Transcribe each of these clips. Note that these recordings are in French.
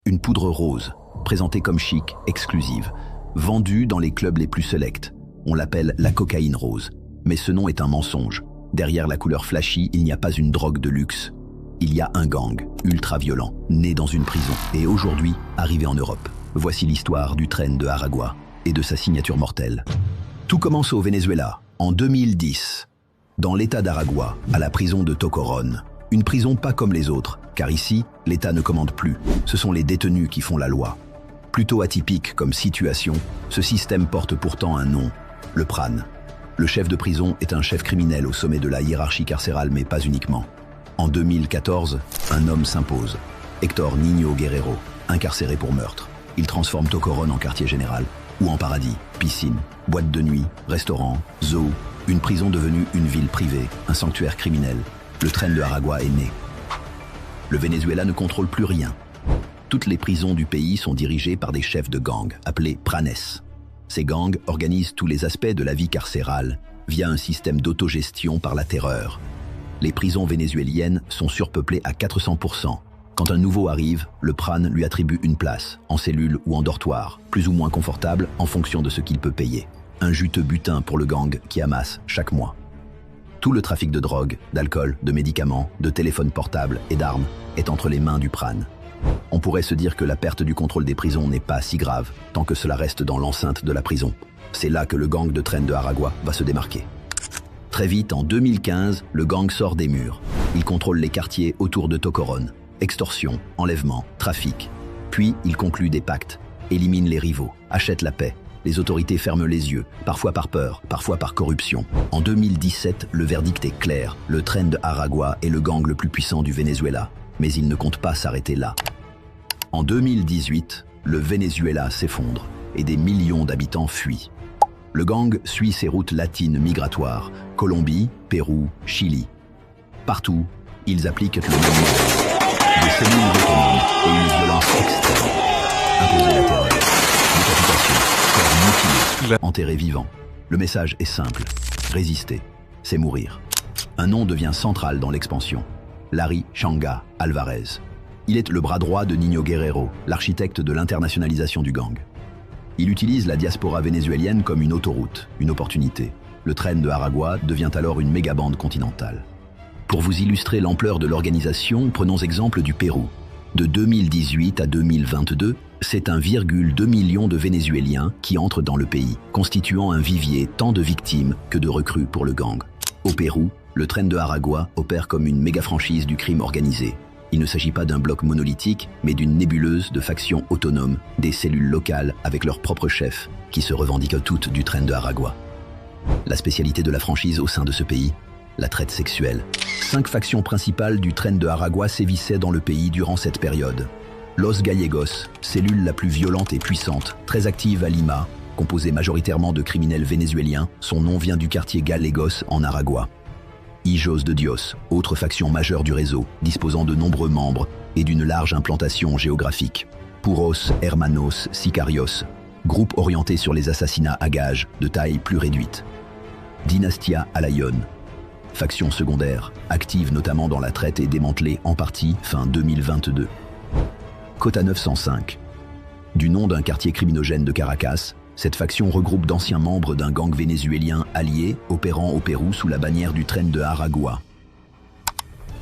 Une poudre rose, présentée comme chic, exclusive, vendue dans les clubs les plus selects. On l'appelle la cocaïne rose. Mais ce nom est un mensonge. Derrière la couleur flashy, il n'y a pas une drogue de luxe. Il y a un gang, ultra-violent, né dans une prison, et aujourd'hui, arrivé en Europe. Voici l'histoire du train de Aragua et de sa signature mortelle. Tout commence au Venezuela, en 2010, dans l'état d'Aragua, à la prison de Tocorón. Une prison pas comme les autres, car ici, l'État ne commande plus. Ce sont les détenus qui font la loi. Plutôt atypique comme situation, ce système porte pourtant un nom, le PRAN. Le chef de prison est un chef criminel au sommet de la hiérarchie carcérale, mais pas uniquement. En 2014, un homme s'impose, Héctor Niño Guerrero, incarcéré pour meurtre. Il transforme Tocorón en quartier général, ou en paradis, piscine, boîte de nuit, restaurant, zoo, une prison devenue une ville privée, un sanctuaire criminel. Le train de Aragua est né. Le Venezuela ne contrôle plus rien. Toutes les prisons du pays sont dirigées par des chefs de gang, appelés pranes. Ces gangs organisent tous les aspects de la vie carcérale via un système d'autogestion par la terreur. Les prisons vénézuéliennes sont surpeuplées à 400%. Quand un nouveau arrive, le PRAN lui attribue une place, en cellule ou en dortoir, plus ou moins confortable en fonction de ce qu'il peut payer. Un juteux butin pour le gang qui amasse chaque mois. Tout le trafic de drogue, d'alcool, de médicaments, de téléphones portables et d'armes est entre les mains du PRAN. On pourrait se dire que la perte du contrôle des prisons n'est pas si grave, tant que cela reste dans l'enceinte de la prison. C'est là que le gang de train de Aragua va se démarquer. Très vite, en 2015, le gang sort des murs. Il contrôle les quartiers autour de Tocorón. Extorsion, enlèvement, trafic. Puis, il conclut des pactes, élimine les rivaux, achète la paix. Les autorités ferment les yeux, parfois par peur, parfois par corruption. En 2017, le verdict est clair. Le train de Aragua est le gang le plus puissant du Venezuela. Mais il ne compte pas s'arrêter là. En 2018, le Venezuela s'effondre et des millions d'habitants fuient. Le gang suit ses routes latines migratoires, Colombie, Pérou, Chili. Partout, ils appliquent le même modèle. Des cellules autonomes et une violence extrême. Imposer la terreur, décapitation, corps mutilés, enterrés vivants. Le message est simple. Résister, c'est mourir. Un nom devient central dans l'expansion. Larry Changa Alvarez. Il est le bras droit de Niño Guerrero, l'architecte de l'internationalisation du gang. Il utilise la diaspora vénézuélienne comme une autoroute, une opportunité. Le train de Aragua devient alors une mégabande continentale. Pour vous illustrer l'ampleur de l'organisation, prenons exemple du Pérou. De 2018 à 2022, c'est 1,2 million de Vénézuéliens qui entrent dans le pays, constituant un vivier tant de victimes que de recrues pour le gang. Au Pérou, le train de Aragua opère comme une méga-franchise du crime organisé. Il ne s'agit pas d'un bloc monolithique, mais d'une nébuleuse de factions autonomes, des cellules locales avec leurs propres chefs, qui se revendiquent toutes du train de Aragua. La spécialité de la franchise au sein de ce pays, la traite sexuelle. 5 factions principales du train de Aragua sévissaient dans le pays durant cette période. Los Gallegos, cellule la plus violente et puissante, très active à Lima, composée majoritairement de criminels vénézuéliens, son nom vient du quartier Gallegos en Aragua. Hijos de Dios, autre faction majeure du réseau, disposant de nombreux membres et d'une large implantation géographique. Puros Hermanos Sicarios, groupe orienté sur les assassinats à gages de taille plus réduite. Dynastia Alayon, faction secondaire, active notamment dans la traite et démantelée en partie fin 2022. Cota 905, du nom d'un quartier criminogène de Caracas, cette faction regroupe d'anciens membres d'un gang vénézuélien allié opérant au Pérou sous la bannière du train de Aragua.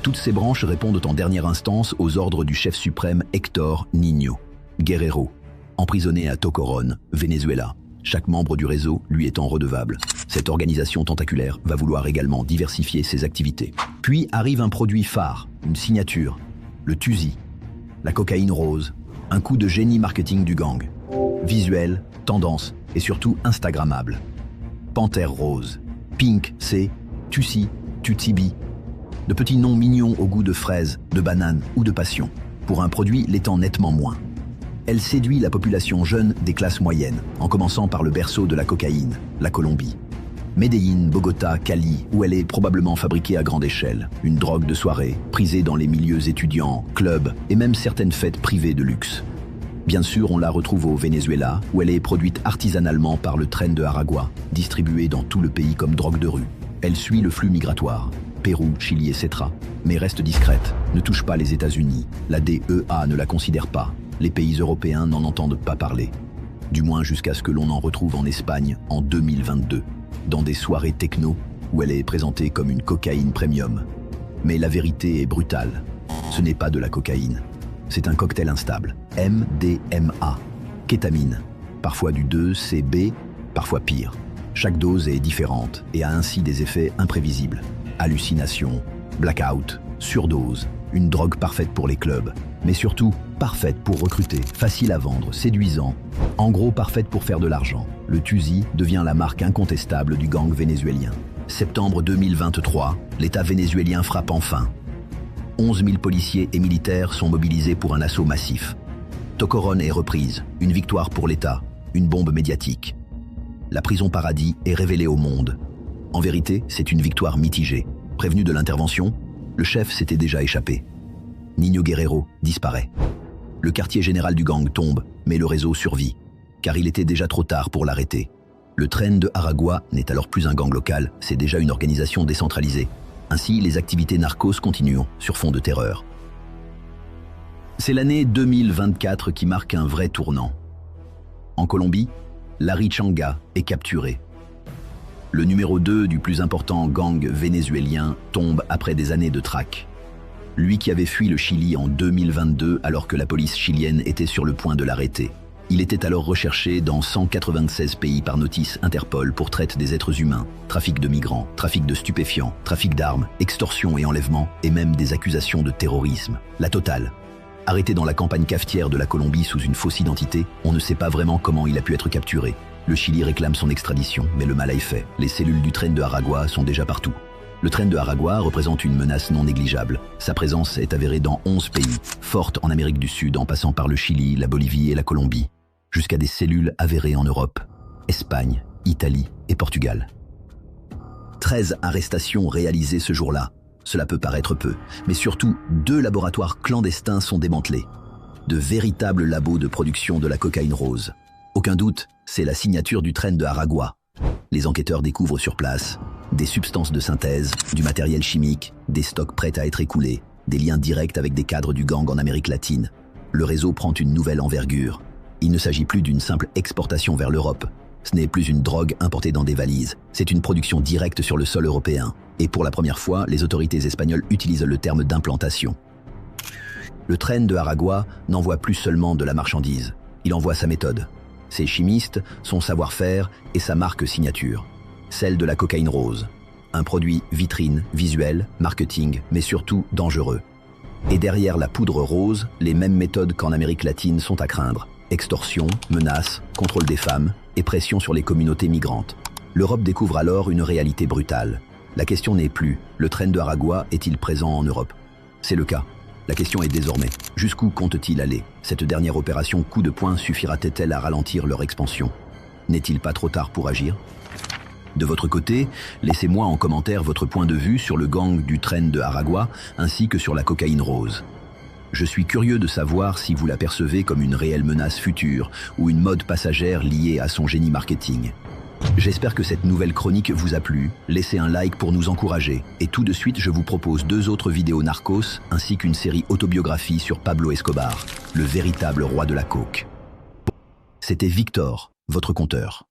Toutes ces branches répondent en dernière instance aux ordres du chef suprême Héctor Niño Guerrero, emprisonné à Tocorón, Venezuela. Chaque membre du réseau lui étant redevable. Cette organisation tentaculaire va vouloir également diversifier ses activités. Puis arrive un produit phare, une signature, le Tusi, la cocaïne rose, un coup de génie marketing du gang. Visuel, tendance et surtout instagrammable. Panthère rose, Pink C, Tusi, Tutsibi. De petits noms mignons au goût de fraise, de banane ou de passion. Pour un produit l'étant nettement moins. Elle séduit la population jeune des classes moyennes, en commençant par le berceau de la cocaïne, la Colombie. Medellín, Bogota, Cali, où elle est probablement fabriquée à grande échelle. Une drogue de soirée, prisée dans les milieux étudiants, clubs et même certaines fêtes privées de luxe. Bien sûr, on la retrouve au Venezuela, où elle est produite artisanalement par le train de Aragua, distribuée dans tout le pays comme drogue de rue. Elle suit le flux migratoire, Pérou, Chili, etc., mais reste discrète, ne touche pas les États-Unis. La DEA ne la considère pas. les pays européens n'en entendent pas parler. Du moins jusqu'à ce que l'on en retrouve en Espagne en 2022, dans des soirées techno où elle est présentée comme une cocaïne premium. Mais la vérité est brutale. Ce n'est pas de la cocaïne. C'est un cocktail instable, MDMA, kétamine, parfois du 2-CB, parfois pire. Chaque dose est différente et a ainsi des effets imprévisibles. Hallucinations, blackout, surdose, une drogue parfaite pour les clubs, mais surtout parfaite pour recruter, facile à vendre, séduisant, en gros parfaite pour faire de l'argent. Le Tusi devient la marque incontestable du gang vénézuélien. Septembre 2023, l'État vénézuélien frappe enfin. 11 000 policiers et militaires sont mobilisés pour un assaut massif. Tocorón est reprise, une victoire pour l'État, une bombe médiatique. La prison paradis est révélée au monde. En vérité, c'est une victoire mitigée. Prévenu de l'intervention, le chef s'était déjà échappé. Niño Guerrero disparaît. Le quartier général du gang tombe, mais le réseau survit, car il était déjà trop tard pour l'arrêter. Le Tren de Aragua n'est alors plus un gang local, c'est déjà une organisation décentralisée. Ainsi, les activités narcos continuent sur fond de terreur. C'est l'année 2024 qui marque un vrai tournant. En Colombie, Larry Changa est capturé. Le numéro 2 du plus important gang vénézuélien tombe après des années de traque. Lui qui avait fui le Chili en 2022 alors que la police chilienne était sur le point de l'arrêter. Il était alors recherché dans 196 pays par notice Interpol pour traite des êtres humains, trafic de migrants, trafic de stupéfiants, trafic d'armes, extorsion et enlèvement, et même des accusations de terrorisme. La totale. Arrêté dans la campagne cafetière de la Colombie sous une fausse identité, on ne sait pas vraiment comment il a pu être capturé. Le Chili réclame son extradition, mais le mal est fait. Les cellules du Tren de Aragua sont déjà partout. Le Tren de Aragua représente une menace non négligeable. Sa présence est avérée dans 11 pays, forte en Amérique du Sud en passant par le Chili, la Bolivie et la Colombie, jusqu'à des cellules avérées en Europe, Espagne, Italie et Portugal. 13 arrestations réalisées ce jour-là. Cela peut paraître peu, mais surtout 2 laboratoires clandestins sont démantelés. De véritables labos de production de la cocaïne rose. Aucun doute, c'est la signature du Tren de Aragua. Les enquêteurs découvrent sur place des substances de synthèse, du matériel chimique, des stocks prêts à être écoulés, des liens directs avec des cadres du gang en Amérique latine. Le réseau prend une nouvelle envergure. Il ne s'agit plus d'une simple exportation vers l'Europe. Ce n'est plus une drogue importée dans des valises. C'est une production directe sur le sol européen. Et pour la première fois, les autorités espagnoles utilisent le terme d'implantation. Le Tren de Aragua n'envoie plus seulement de la marchandise. Il envoie sa méthode, ses chimistes, son savoir-faire et sa marque signature. Celle de la cocaïne rose. Un produit vitrine, visuel, marketing, mais surtout dangereux. Et derrière la poudre rose, les mêmes méthodes qu'en Amérique latine sont à craindre. Extorsion, menaces, contrôle des femmes et pression sur les communautés migrantes. L'Europe découvre alors une réalité brutale. La question n'est plus « le Tren de Aragua est-il présent en Europe ?» C'est le cas. La question est désormais « jusqu'où compte-t-il aller ?» Cette dernière opération coup de poing suffira-t-elle à ralentir leur expansion? N'est-il pas trop tard pour agir? De votre côté, laissez-moi en commentaire votre point de vue sur le gang du Tren de Aragua ainsi que sur la cocaïne rose. Je suis curieux de savoir si vous l'apercevez comme une réelle menace future ou une mode passagère liée à son génie marketing. J'espère que cette nouvelle chronique vous a plu, laissez un like pour nous encourager. Et tout de suite, je vous propose 2 autres vidéos narcos ainsi qu'une série autobiographie sur Pablo Escobar, le véritable roi de la coke. C'était Victor, votre conteur.